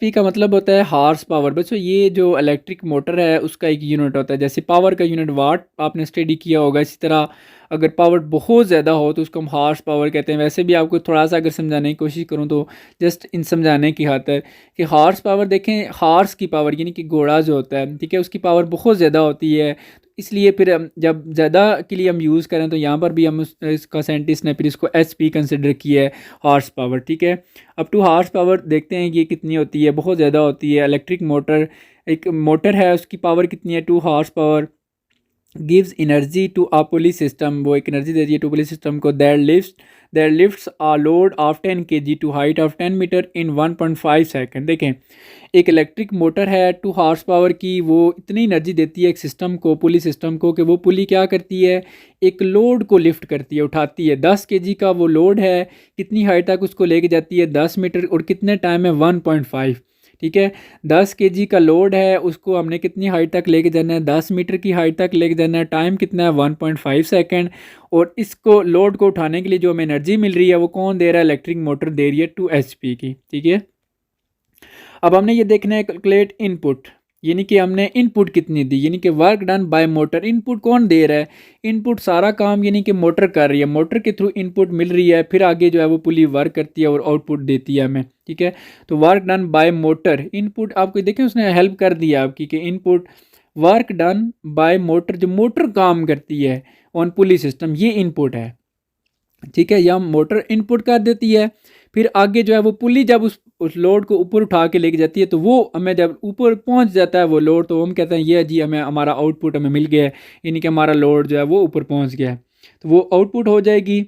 पी का मतलब होता है हार्स पावर। बच्चों ये जो इलेक्ट्रिक मोटर है उसका एक यूनिट होता है, जैसे पावर का यूनिट वाट आपने स्टडी किया होगा, इसी तरह अगर पावर बहुत ज़्यादा हो तो उसको हम हार्स पावर कहते हैं। वैसे भी आपको थोड़ा सा अगर समझाने की कोशिश करूँ तो जस्ट इन समझाने की खातिर कि हार्स पावर देखें, हार्स की पावर यानी कि घोड़ा जो होता है, ठीक है, उसकी पावर बहुत ज़्यादा होती है। इसलिए फिर जब ज़्यादा के लिए हम यूज़ करें तो यहाँ पर भी हम इसका साइंटिस्ट ने फिर इसको HP कंसिडर किया है, हॉर्स पावर। ठीक है, अब 2 हॉर्स पावर देखते हैं ये कितनी होती है, बहुत ज़्यादा होती है। इलेक्ट्रिक मोटर, एक मोटर है उसकी पावर कितनी है, 2 horse power gives energy to a pulley system. वो एक एनर्जी दे रही है टू पुली सिस्टम को। That lifts a load of 10 kg to height of 10 metre in 1.5 second. देखें एक इलेक्ट्रिक मोटर है 2 हॉर्स पावर की, वो इतनी एनर्जी देती है एक सिस्टम को, पुली सिस्टम को, कि वो पुली क्या करती है, एक लोड को लिफ्ट करती है, उठाती है। 10 kg का वो लोड है, कितनी हाइट तक उसको लेके जाती है, 10 मीटर, और कितने टाइम है, 1.5। ठीक है, 10 kg का लोड है, उसको हमने कितनी हाइट तक लेके जाना है, 10 मीटर की हाइट तक लेके जाना है। टाइम कितना है, 1.5 सेकेंड। और इसको लोड को उठाने के लिए जो हमें एनर्जी मिल रही है वो कौन दे रहा है, इलेक्ट्रिक मोटर दे रही है 2 HP की। ठीक है, अब हमने ये देखना है कैलकुलेट इनपुट, यानी कि हमने इनपुट कितनी दी, यानी कि work done bye motor. Input कौन दे रहा है, इनपुट सारा काम यानी कि मोटर कर रही है, मोटर के थ्रू इनपुट मिल रही है, फिर आगे जो है वो पुली वर्क करती है और आउटपुट देती है हमें। ठीक है, तो work done bye motor, input आपको देखें उसने हेल्प कर दिया आपकी कि input work done bye motor, जो मोटर काम करती है ऑन पुली सिस्टम, ये इनपुट है। ठीक है, या मोटर इनपुट कर देती है, फिर आगे जो है वो पुली जब उस लोड को ऊपर उठा के लेके जाती है, तो वो हमें जब ऊपर पहुंच जाता है वो लोड, तो हम कहते हैं ये जी हमें हमारा आउटपुट हमें मिल गया है, यानी कि हमारा लोड जो है वो ऊपर पहुंच गया है, तो वो आउटपुट हो जाएगी।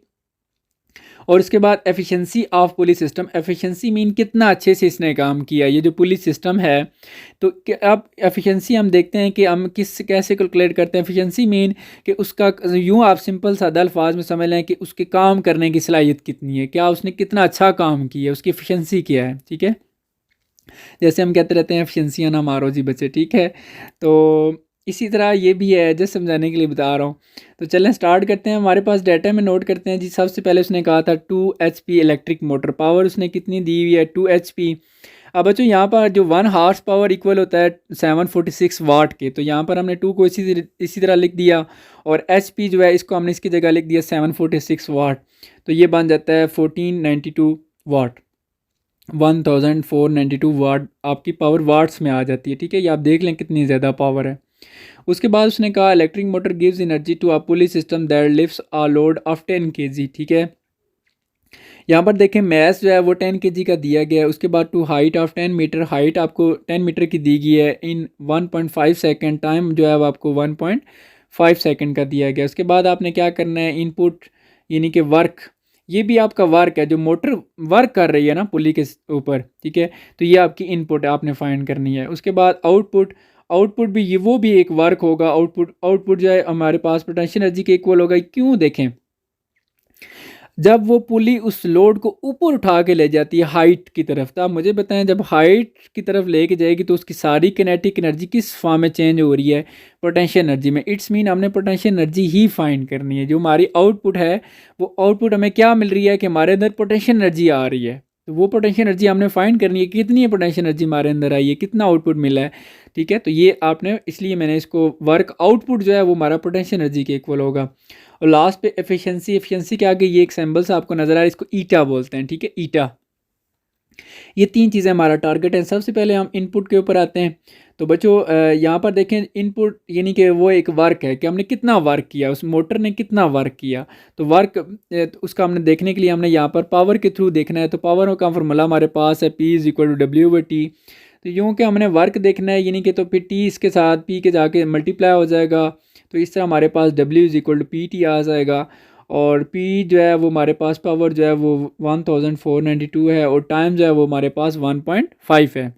और इसके बाद efficiency of police system. Efficiency mean कितना अच्छे से इसने काम किया, ये जो पुलिस सिस्टम है। तो अब एफिशिएंसी हम देखते हैं कि हम कैसे कैलकुलेट करते हैं। एफिशिएंसी मीन कि उसका यूँ आप सिंपल सादा अल्फाज में समझ लें कि उसके काम करने की सलाहियत कितनी है, क्या उसने कितना अच्छा काम किया, उसकी एफिशिएंसी क्या है। ठीक है, जैसे हम कहते रहते हैं एफिशिएंसियाँ ना मारो जी बच्चे। ठीक है, तो इसी तरह ये भी है, जस्ट समझाने के लिए बता रहा हूँ। तो चलें स्टार्ट करते हैं। हमारे पास डाटा में नोट करते हैं जी। सबसे पहले उसने कहा था 2 HP इलेक्ट्रिक मोटर पावर उसने कितनी दी हुई है, 2 HP। अब बच्चों यहाँ पर जो 1 हॉर्स पावर इक्वल होता है 746 वाट के, तो यहाँ पर हमने 2 को इसी तरह लिख दिया, और HP जो है इसको हमने इसकी जगह लिख दिया 746 वाट, तो ये बन जाता है 1492 वाट। 1492 वाट आपकी पावर वाट्स में आ जाती है। ठीक है, ये आप देख लें कितनी ज़्यादा पावर है। उसके बाद उसने कहा electric motor gives energy to a pulley system that lifts a load of 10 kg। ठीक है, यहाँ पर देखें मैथ जो है वो 10 kg का दिया गया है। उसके बाद to height of 10 metre, height आपको 10 मीटर की दी गई है इन 1.5 सेकेंड, टाइम जो है वो आपको 1.5 सेकेंड का दिया गया। उसके बाद आपने क्या करना है, इनपुट यानी कि वर्क, ये भी आपका वर्क है, जो मोटर वर्क कर रही है ना पुली के ऊपर। ठीक है, तो ये आपकी इनपुट है, आपने फाइंड करनी है। उसके बाद आउटपुट, आउटपुट भी ये वो भी एक वर्क होगा। आउटपुट जो है हमारे पास पोटेंशियल एनर्जी के इक्वल होगा। क्यों? देखें, जब वो पुली उस लोड को ऊपर उठा के ले जाती है हाइट की तरफ, तो आप मुझे बताएं, जब हाइट की तरफ लेके जाएगी तो उसकी सारी किनेटिक एनर्जी किस फॉर्म में चेंज हो रही है? पोटेंशियल एनर्जी में। इट्स मीन हमने पोटेंशियल एनर्जी ही फाइंड करनी है। जो हमारी आउटपुट है वो आउटपुट हमें क्या मिल रही है कि हमारे अंदर पोटेंशियल एनर्जी आ रही है। तो वो पोटेंशियल एनर्जी हमने फाइंड करनी है, कितनी है पोटेंशियल एनर्जी हमारे अंदर आई है, कितना आउटपुट मिला है। ठीक है, तो ये आपने, इसलिए मैंने इसको वर्क आउटपुट जो है वो हमारा पोटेंशियल एनर्जी के इक्वल होगा। और लास्ट पे एफिशिएंसी के आगे ये एक सिंबल्स आपको नजर आ रहा है, इसको ईटा बोलते हैं। ठीक है, ईटा। ये तीन चीज़ें हमारा टारगेट है। सबसे पहले हम इनपुट के ऊपर आते हैं। तो बच्चों यहाँ पर देखें, इनपुट यानी कि वो एक वर्क है कि हमने कितना वर्क किया, उस मोटर ने कितना वर्क किया। तो वर्क तो उसका हमने देखने के लिए हमने यहाँ पर पावर के थ्रू देखना है। तो पावर का फार्मूला हमारे पास है P=W/T। तो यूँ कि हमने वर्क देखना है, यानी कि तो फिर T इसके साथ P के जाके मल्टीप्लाई हो जाएगा। तो इस तरह हमारे पास W=PT आ जाएगा। और P जो है वो हमारे पास पावर जो है वो 1492 है, और टाइम जो है वो हमारे पास 1.5 है।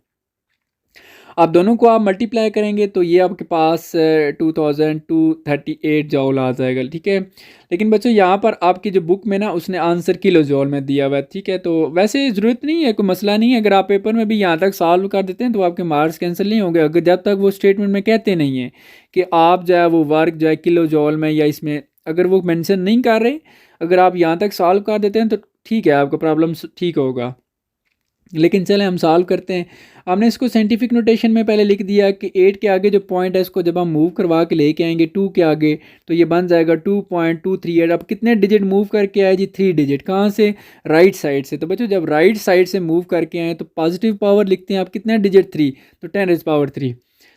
आप दोनों को आप मल्टीप्लाई करेंगे तो ये आपके पास 2238 जॉल आ जाएगा। ठीक है, लेकिन बच्चों यहाँ पर आपकी जो बुक में ना उसने आंसर किलो जॉल में दिया हुआ है। ठीक है, तो वैसे ज़रूरत नहीं है, कोई मसला नहीं है। अगर आप पेपर में भी यहाँ तक सॉल्व कर देते हैं तो आपके मार्क्स कैंसिल नहीं होंगे, अगर जब तक वो स्टेटमेंट में कहते नहीं है कि आप जो है वो वर्क जो है किलो जॉल में या इसमें अगर वो मेंशन नहीं कर रहे, अगर आप यहाँ तक सॉल्व कर देते हैं तो ठीक है, आपका प्रॉब्लम ठीक होगा। लेकिन चले हम सॉल्व करते हैं। हमने इसको साइंटिफिक नोटेशन में पहले लिख दिया कि 8 के आगे जो पॉइंट है इसको जब हम मूव करवा के लेके आएंगे 2 के आगे, तो ये बन जाएगा 2.238। अब कितने डिजिट मूव करके आए जी? 3 डिजिट। कहाँ से? राइट साइड से। तो बच्चों जब राइट साइड से मूव करके आए तो पॉजिटिव पावर लिखते हैं आप, कितने डिजिट? 3। तो 10⁻3।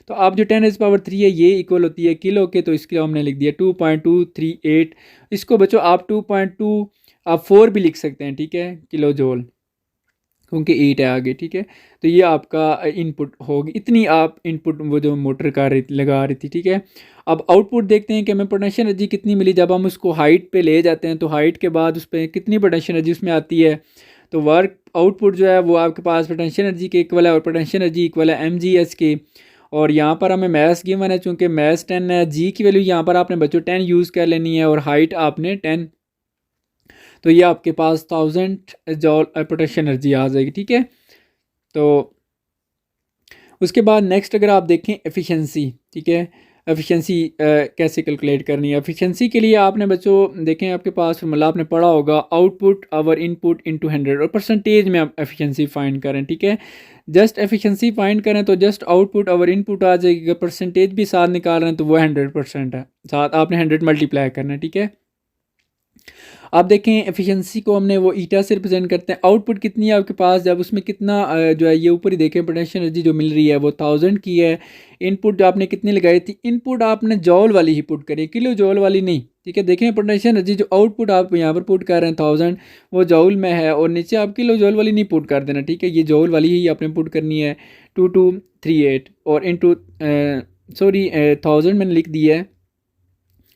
तो आप जो 10⁻3 है ये इक्वल होती है किलो के, तो इसके लिए हमने लिख दिया 2.238। इसको बच्चों आप 2.2 आप 4 भी लिख सकते हैं। ठीक है, किलो जूल, क्योंकि 8 है आगे। ठीक है, तो ये आपका इनपुट होगी, इतनी आप इनपुट वो जो मोटर कर रही लगा रही थी। ठीक है, अब आउटपुट देखते हैं कि हमें पोटेंशियल एनर्जी कितनी मिली। जब हम उसको हाइट पे ले जाते हैं तो हाइट के बाद उस पर कितनी पोटेंशियल एनर्जी उसमें आती है। तो वर्क आउटपुट जो है वो आपके पास पोटेंशियल एनर्जी के इक्वल है, और पोटेंशियल एनर्जी इक्वल है mgs के। और यहाँ पर हमें मैथ्स गिवन है, चूँकि मैथ्स 10 है, जी की वैल्यू यहाँ पर आपने बच्चों 10 यूज़ कर लेनी है, और हाइट आपने 10। तो ये आपके पास 1000 जॉल पोटेंशियल एनर्जी आ जाएगी। ठीक है, तो उसके बाद नेक्स्ट अगर आप देखें एफिशिएंसी। ठीक है, एफिशिएंसी कैसे कैलकुलेट करनी है। एफिशिएंसी के लिए आपने बच्चों देखें, आपके पास फॉर्मूला आपने पढ़ा होगा, आउटपुट आवर इनपुट इनटू 100, और परसेंटेज में आप एफिशिएंसी फाइंड करें। ठीक है, जस्ट एफिशिएंसी फाइंड करें तो जस्ट आउटपुट आवर इनपुट आ जाएगी। अगर परसेंटेज भी साथ निकाल रहे हैं तो वो 100% है, साथ आपने 100 मल्टीप्लाई करना है। ठीक है, आप देखें एफिशिएंसी को हमने वो ईटा से रिप्रेजेंट करते हैं। आउटपुट कितनी है आपके पास, जब उसमें कितना जो है ये ऊपर ही देखें पोटेंशियल एनर्जी जो मिल रही है वो 1000 की है। इनपुट जो आपने कितनी लगाई थी, इनपुट आपने जॉल वाली ही पुट करी, किलो जॉल वाली नहीं। ठीक है, देखें पोटेंशियल एनर्जी जो आउटपुट आप यहाँ पर पुट कर रहे हैं 1000, वो जॉल में है, और नीचे आप किलो जॉल वाली नहीं पुट कर देना। ठीक है, ये जॉल वाली ही आपने पुट करनी है 2238, और इंटू सॉरी 1000 मैंने लिख दिया है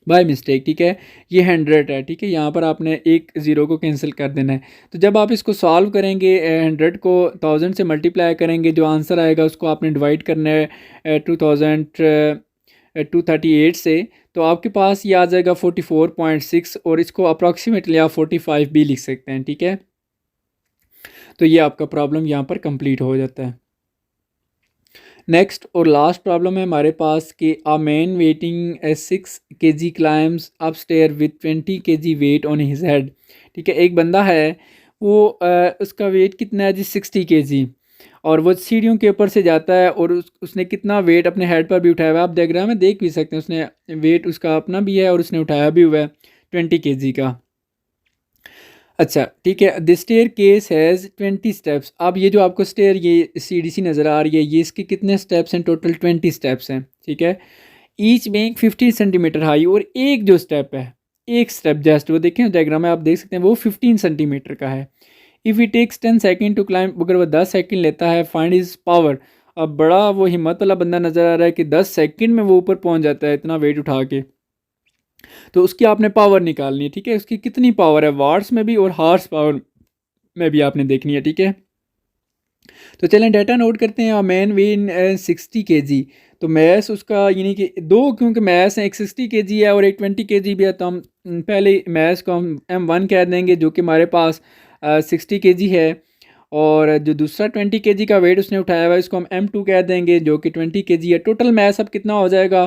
बाय मिस्टेक। ठीक है, ये 100 है। ठीक है, यहाँ पर आपने एक ज़ीरो को कैंसिल कर देना है। तो जब आप इसको सॉल्व करेंगे 100 को 1000 से मल्टीप्लाई करेंगे, जो आंसर आएगा उसको आपने डिवाइड करना है 2238 से, तो आपके पास ये आ जाएगा 44.6, और इसको अप्रॉक्सीमेटली आप 45 भी लिख सकते हैं। ठीक है, तो ये आपका प्रॉब्लम यहाँ पर कंप्लीट हो जाता है। नेक्स्ट और लास्ट प्रॉब्लम है हमारे पास कि a man weighing 6 kg climbs up stair with 20 kg weight on his head. ठीक है, एक बंदा है वो उसका वेट कितना है जी 60 kg, और वो सीढ़ियों के ऊपर से जाता है, और उसने कितना वेट अपने हेड पर भी उठाया हुआ है। आप डायग्राम में देख भी सकते हैं, उसने वेट उसका अपना भी है और उसने उठाया भी हुआ है 20 kg का। अच्छा ठीक है, the stair case has 20 steps. अब ये जो आपको स्टेयर ये सीढ़ी नज़र आ रही है, ये इसके कितने स्टेप्स हैं? टोटल 20 स्टेप्स हैं। ठीक है, ईच बेइंग 50 सेंटीमीटर हाई, और एक जो स्टेप है, एक स्टेप जस्ट वो देखें डायग्राम में आप देख सकते हैं वो 15 सेंटीमीटर का है। If it takes 10 second to climb, अगर वो 10 सेकेंड लेता है, फाइंड इज पावर। अब बड़ा वो हिम्मत वाला बंदा नज़र आ रहा है कि 10 सेकेंड में वो ऊपर पहुंच जाता है इतना वेट उठा के, तो उसकी आपने पावर निकालनी है। ठीक है, उसकी कितनी पावर है वाट्स में भी और हार्स पावर में भी आपने देखनी है। ठीक है, तो चलें डाटा नोट करते हैं। मैन वेन 60 kg, तो मैस उसका यानी कि दो, क्योंकि मैस है, एक 60 kg है और एक 20 kg भी है, तो हम पहले मैस को हम M1 कह देंगे जो कि हमारे पास 60 kg है। और जो दूसरा 20 kg का वेट उसने उठाया हुआ है इसको हम M2 कह देंगे जो कि 20 kg है। टोटल मैस अब कितना हो जाएगा,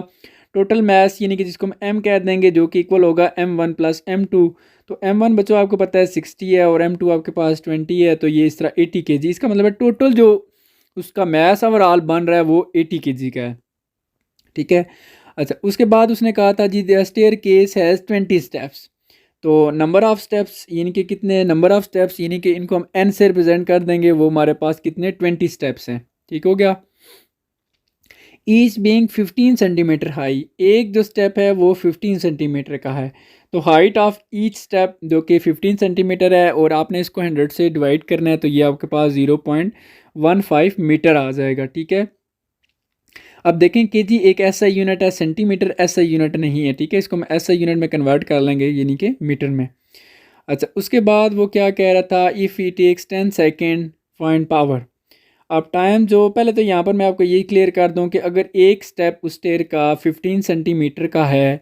टोटल मैस यानी कि जिसको हम M कह देंगे जो कि इक्वल होगा M1 प्लस M2। तो M1 बच्चों आपको पता है 60 है और M2 आपके पास 20 है, तो ये इस तरह 80 kg। इसका मतलब है टोटल जो उसका मैस ओवरऑल बन रहा है वो 80 kg का है, ठीक है। अच्छा, उसके बाद उसने कहा था जी the stair case has 20 steps. तो नंबर ऑफ़ स्टेप्स यानी कि कितने, नंबर ऑफ़ स्टेप्स यानी कि इनको हम n से रिप्रेजेंट कर देंगे, वो हमारे पास कितने 20 स्टेप्स हैं, ठीक हो गया। ईच बीइंग 15 सेंटीमीटर हाई, एक जो स्टेप है वो 15 सेंटीमीटर का है। तो हाइट ऑफ ईच स्टेप जो कि 15 सेंटीमीटर है और आपने इसको 100 से डिवाइड करना है, तो ये आपके पास 0.15 मीटर आ जाएगा, ठीक है। अब देखें कि जी एक ऐसा यूनिट है, सेंटीमीटर ऐसा यूनिट नहीं है, ठीक है। इसको हम ऐसा यूनिट में कन्वर्ट कर लेंगे यानी कि मीटर में। अच्छा, उसके बाद वो क्या कह रहा था, if he takes 10 second find power. अब टाइम जो, पहले तो यहाँ पर मैं आपको यही क्लियर कर दूँ कि अगर एक स्टेप उस स्टेयर का 15 सेंटीमीटर का है,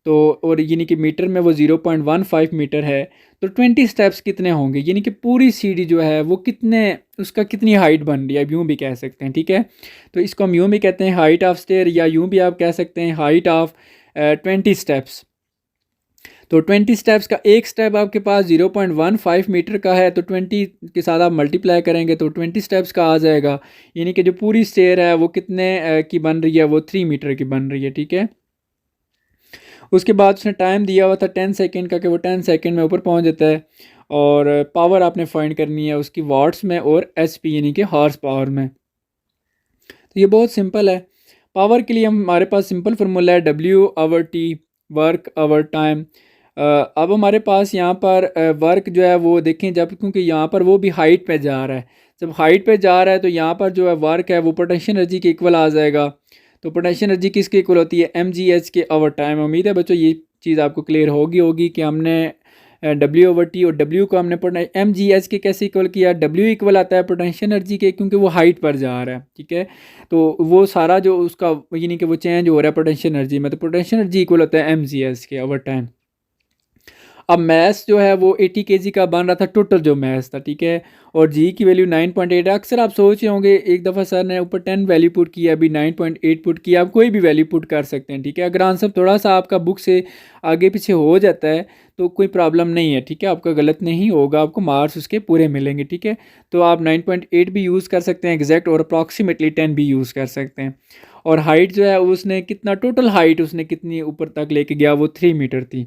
तो और यानी कि मीटर में वो 0.15 मीटर है, तो 20 स्टेप्स कितने होंगे, यानी कि पूरी सीढ़ी जो है वो कितने, उसका कितनी हाइट बन रही है, अब यूँ भी कह सकते हैं, ठीक है। तो इसको हम यूँ भी कहते हैं हाइट ऑफ स्टेयर, या यूँ भी आप कह सकते हैं हाइट ऑफ 20 स्टेप्स। तो 20 स्टेप्स का एक स्टेप आपके पास 0.15 मीटर का है, तो 20 के साथ आप मल्टीप्लाई करेंगे तो 20 स्टेप्स का आ जाएगा, यानी कि जो पूरी स्टेयर है वो कितने की बन रही है, वो 3 मीटर की बन रही है, ठीक है। उसके बाद उसने टाइम दिया हुआ था 10 सेकेंड का, कि वो 10 सेकेंड में ऊपर पहुंच जाता है। और पावर आपने फाइंड करनी है उसकी वाट्स में और HP यानी कि हॉर्स पावर में। तो ये बहुत सिंपल है। पावर के लिए हमारे पास सिंपल फार्मूला है W/T, वर्क आवर टाइम। अब हमारे पास यहाँ पर वर्क जो है वो देखें, जब क्योंकि यहाँ पर वो भी हाइट पे जा रहा है, जब हाइट पे जा रहा है तो यहाँ पर जो है वर्क है वो पोटेंशियल एनर्जी के इक्वल आ जाएगा। तो पोटेंशियल एनर्जी किसके इक्वल होती है, mgh के आवर टाइम। उम्मीद है बच्चों ये चीज़ आपको क्लियर होगी कि हमने W/T और W को हमने mgh के कैसे इक्वल किया, W इक्वल आता है पोटेंशियल एनर्जी के, क्योंकि वो हाइट पर जा रहा है, ठीक है। तो वो सारा जो उसका यानी कि वो चेंज हो रहा है पोटेंशियल एनर्जी में, तो पोटेंशियल एनर्जी इक्वल होता है mgh के ओवर टाइम। अब मैथ्स जो है वो 80 kg का बन रहा था, टोटल जो मैथ्स था, ठीक है। और जी की वैल्यू 9.8 है। अक्सर आप सोच रहे होंगे एक दफ़ा सर ने ऊपर 10 वैल्यू पुट किया, अभी 9.8 पुट किया, आप कोई भी वैल्यू पुट कर सकते हैं, ठीक है। अगर आंसर थोड़ा सा आपका बुक से आगे पीछे हो जाता है तो कोई प्रॉब्लम नहीं है, ठीक है, आपका गलत नहीं होगा, आपको मार्क्स उसके पूरे मिलेंगे, ठीक है। तो आप 9.8 भी यूज़ कर सकते हैं एग्जैक्ट, और अप्रॉक्सीमेटली 10 भी यूज़ कर सकते हैं। और हाइट जो है उसने कितना, टोटल हाइट उसने कितनी ऊपर तक लेके गया, वो 3 मीटर थी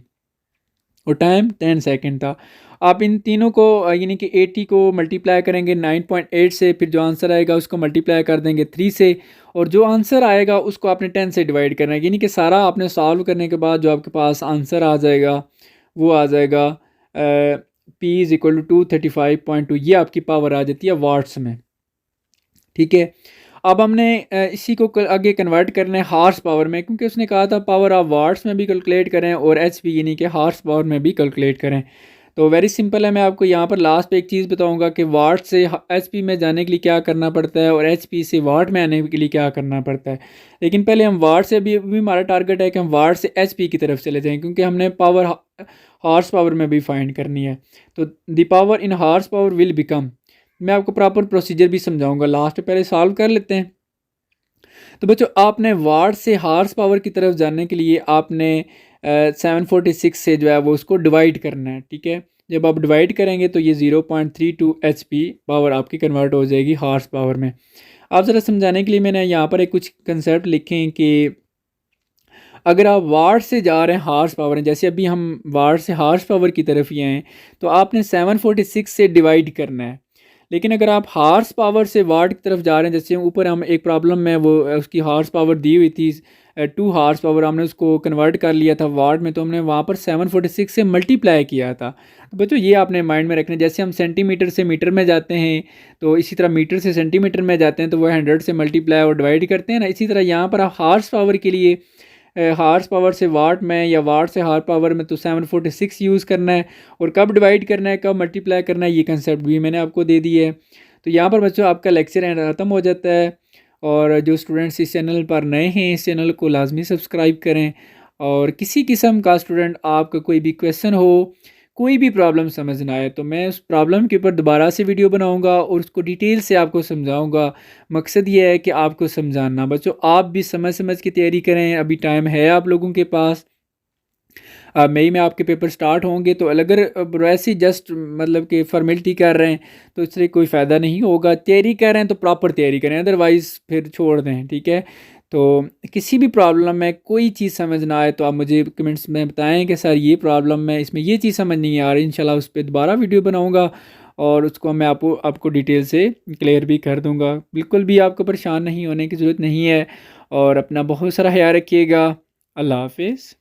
और टाइम 10 सेकेंड था। आप इन तीनों को यानी कि 80 को मल्टीप्लाई करेंगे 9.8 से, फिर जो आंसर आएगा उसको मल्टीप्लाई कर देंगे 3 से, और जो आंसर आएगा उसको आपने 10 से डिवाइड करना है। यानी कि सारा आपने सॉल्व करने के बाद जो आपके पास आंसर आ जाएगा वो आ जाएगा P = 235.2, ये आपकी पावर आ जाती है वाट्स में, ठीक है। अब हमने इसी को आगे कन्वर्ट करना है हॉर्स पावर में, क्योंकि उसने कहा था पावर आप वाट्स में भी कैलकुलेट करें और HP यानी कि हॉर्स पावर में भी कैलकुलेट करें। तो वेरी सिंपल है, मैं आपको यहाँ पर लास्ट पे एक चीज़ बताऊँगा कि वाट से HP में जाने के लिए क्या करना पड़ता है और HP से वाट में आने के लिए क्या करना पड़ता है। लेकिन पहले हम वाट से, अभी हमारा टारगेट है कि हम वाट से HP की तरफ चले जाएँ, क्योंकि हमने पावर हॉर्स पावर में भी फाइंड करनी है। तो the power in horse power will become, मैं आपको प्रॉपर प्रोसीजर भी समझाऊंगा लास्ट, पहले सॉल्व कर लेते हैं। तो बच्चों आपने वाट से हॉर्स पावर की तरफ जाने के लिए आपने 746 से जो है वो उसको डिवाइड करना है, ठीक है। जब आप डिवाइड करेंगे तो ये 0.32 HP पावर आपकी कन्वर्ट हो जाएगी हॉर्स पावर में। आप ज़रा समझाने के लिए मैंने यहाँ पर एक कुछ कंसेप्ट लिखे हैं कि अगर आप वाट से जा रहे हैं हॉर्स पावर, जैसे अभी हम वाट से हॉर्स पावर की तरफ ही हैं, तो आपने 746 से डिवाइड करना है। लेकिन अगर आप हॉर्स पावर से वाट की तरफ जा रहे हैं, जैसे ऊपर हम एक प्रॉब्लम में वो उसकी हॉर्स पावर दी हुई थी 2 हॉर्स पावर, हमने उसको कन्वर्ट कर लिया था वाट में, तो हमने वहाँ पर 746 से मल्टीप्लाई किया था। तो बच्चों ये आपने माइंड में रखना है, जैसे हम सेंटीमीटर से मीटर में जाते हैं तो इसी तरह मीटर से सेंटीमीटर में जाते हैं, तो वो 100 से मल्टीप्लाई और डिवाइड करते हैं ना, इसी तरह यहाँ पर आप हॉर्स पावर के लिए हॉर्स पावर से वाट में या वाट से हॉर्स पावर में तो 746 यूज़ करना है, और कब डिवाइड करना है, कब मल्टीप्लाई करना है, ये कंसेप्ट भी मैंने आपको दे दिए है। तो यहाँ पर बच्चों आपका लेक्चर एंड ख़त्म हो जाता है। और जो स्टूडेंट्स इस चैनल पर नए हैं, इस चैनल को लाजमी सब्सक्राइब करें। और किसी किस्म का स्टूडेंट आपका कोई भी क्वेश्चन हो, कोई भी प्रॉब्लम समझ ना आए, तो मैं उस प्रॉब्लम के ऊपर दोबारा से वीडियो बनाऊंगा और उसको डिटेल से आपको समझाऊंगा। मकसद ये है कि आपको समझाना। बच्चों आप भी समझ समझ के तैयारी करें, अभी टाइम है आप लोगों के पास। मई में आपके पेपर स्टार्ट होंगे, तो अगर वैसे जस्ट मतलब कि फॉर्मेलिटी कर रहे हैं तो इससे कोई फ़ायदा नहीं होगा। तैयारी कर रहे हैं तो प्रॉपर तैयारी करें, अदरवाइज़ फिर छोड़ दें, ठीक है। तो किसी भी प्रॉब्लम में कोई चीज़ समझ ना आए तो आप मुझे कमेंट्स में बताएं कि सर ये प्रॉब्लम है, इसमें ये चीज़ समझ नहीं आ रही। इंशाल्लाह उस पर दोबारा वीडियो बनाऊँगा और उसको मैं आपको डिटेल से क्लियर भी कर दूँगा। बिल्कुल भी आपको परेशान नहीं होने की ज़रूरत नहीं है। और अपना बहुत सारा ख्याल रखिएगा। अल्लाह हाफिज़।